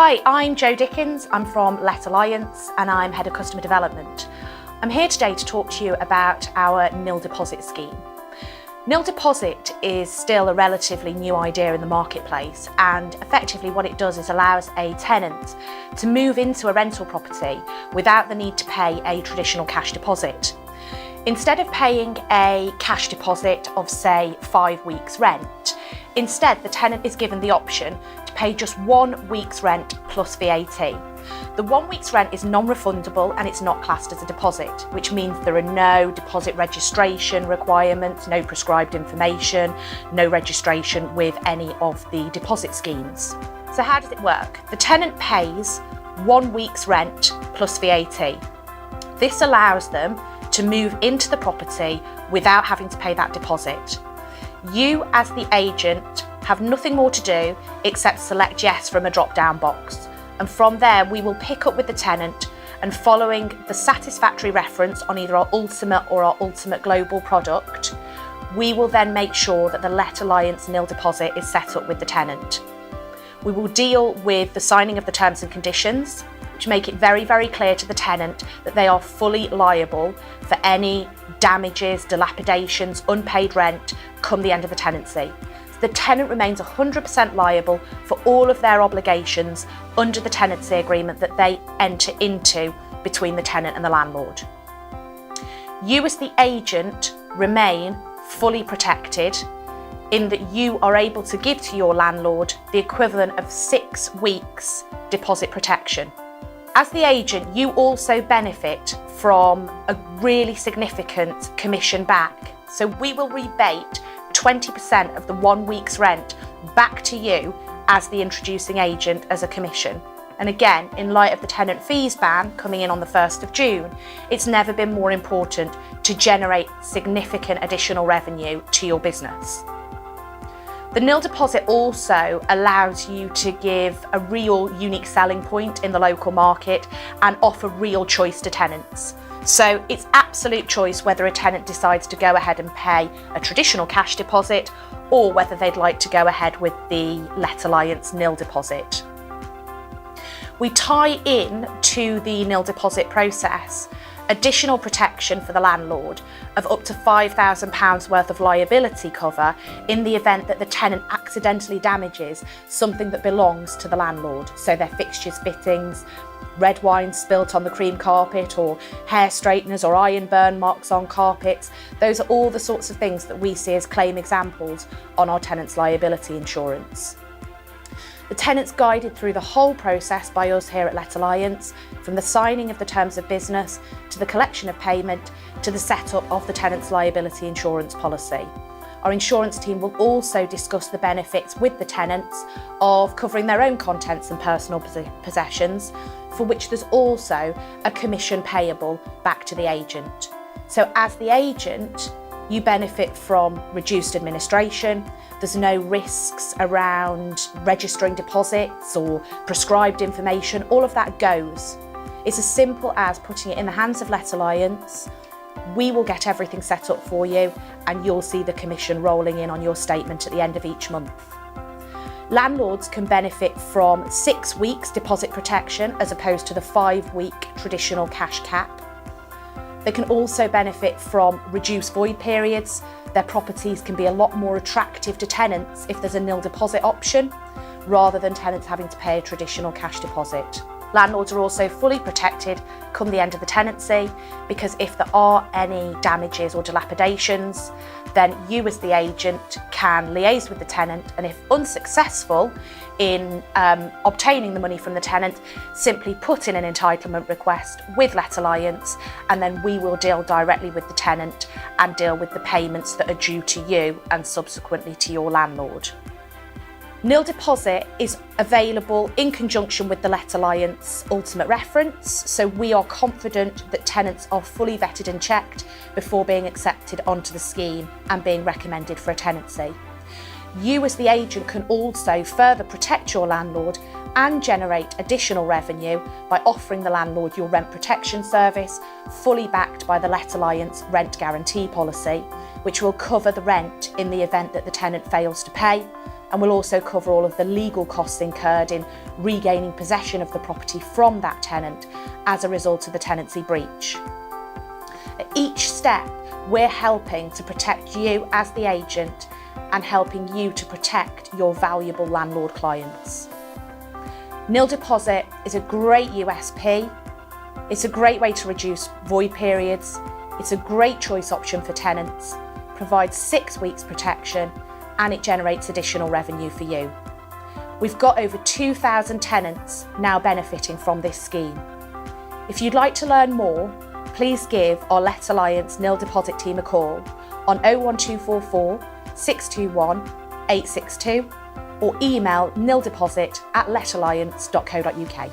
Hi, I'm Jo Dickens. I'm from Let Alliance and I'm Head of Customer Development. I'm here today to talk to you about our Nil Deposit Scheme. Nil Deposit is still a relatively new idea in the marketplace, and effectively what it does is allows a tenant to move into a rental property without the need to pay a traditional cash deposit. Instead of paying a cash deposit of, say, 5 weeks' rent, instead the tenant is given the option to pay just 1 week's rent plus VAT. The 1 week's rent is non-refundable and it's not classed as a deposit, which means there are no deposit registration requirements, no prescribed information, no registration with any of the deposit schemes. So how does it work? The tenant pays 1 week's rent plus VAT. This allows them to move into the property without having to pay that deposit. You, as the agent, have nothing more to do except select yes from a drop-down box. And from there, we will pick up with the tenant, and following the satisfactory reference on either our Ultimate or our Ultimate Global product, we will then make sure that the Let Alliance Nil Deposit is set up with the tenant. We will deal with the signing of the terms and conditions, which make it very, very clear to the tenant that they are fully liable for any damages, dilapidations, unpaid rent come the end of the tenancy. So the tenant remains 100% liable for all of their obligations under the tenancy agreement that they enter into between the tenant and the landlord. You as the agent remain fully protected in that you are able to give to your landlord the equivalent of 6 weeks deposit protection. As the agent, you also benefit from a really significant commission back. So we will rebate 20% of the 1 week's rent back to you as the introducing agent as a commission. And again, in light of the tenant fees ban coming in on the 1st of June, it's never been more important to generate significant additional revenue to your business. The Nil Deposit also allows you to give a real unique selling point in the local market and offer real choice to tenants. So it's absolute choice whether a tenant decides to go ahead and pay a traditional cash deposit or whether they'd like to go ahead with the Let Alliance Nil Deposit. We tie in to the Nil Deposit process additional protection for the landlord of up to £5,000 worth of liability cover in the event that the tenant accidentally damages something that belongs to the landlord. So their fixtures, fittings, red wine spilt on the cream carpet, or hair straighteners or iron burn marks on carpets. Those are all the sorts of things that we see as claim examples on our tenants' liability insurance. The tenant's guided through the whole process by us here at Let Alliance, from the signing of the terms of business to the collection of payment to the setup of the tenant's liability insurance policy. Our insurance team will also discuss the benefits with the tenants of covering their own contents and personal possessions, for which there's also a commission payable back to the agent. So as the agent, you benefit from reduced administration. There's no risks around registering deposits or prescribed information. All of that goes. It's as simple as putting it in the hands of Let Alliance. We will get everything set up for you and you'll see the commission rolling in on your statement at the end of each month. Landlords can benefit from 6 weeks deposit protection as opposed to the 5-week traditional cash cap. They can also benefit from reduced void periods. Their properties can be a lot more attractive to tenants if there's a nil deposit option, rather than tenants having to pay a traditional cash deposit. Landlords are also fully protected come the end of the tenancy, because if there are any damages or dilapidations, then you as the agent can liaise with the tenant, and if unsuccessful in obtaining the money from the tenant, simply put in an entitlement request with Let Alliance, and then we will deal directly with the tenant and deal with the payments that are due to you and subsequently to your landlord. Nil Deposit is available in conjunction with the Let Alliance Ultimate reference, so we are confident that tenants are fully vetted and checked before being accepted onto the scheme and being recommended for a tenancy. You as the agent can also further protect your landlord and generate additional revenue by offering the landlord your rent protection service, fully backed by the Let Alliance rent guarantee policy, which will cover the rent in the event that the tenant fails to pay, and we'll also cover all of the legal costs incurred in regaining possession of the property from that tenant as a result of the tenancy breach. At each step, we're helping to protect you as the agent and helping you to protect your valuable landlord clients. Nil Deposit is a great USP. It's a great way to reduce void periods. It's a great choice option for tenants, provides 6 weeks protection, and it generates additional revenue for you. We've got over 2,000 tenants now benefiting from this scheme. If you'd like to learn more, please give our Let Alliance Nil Deposit team a call on 01244 621 862 or email nildeposit@letalliance.co.uk.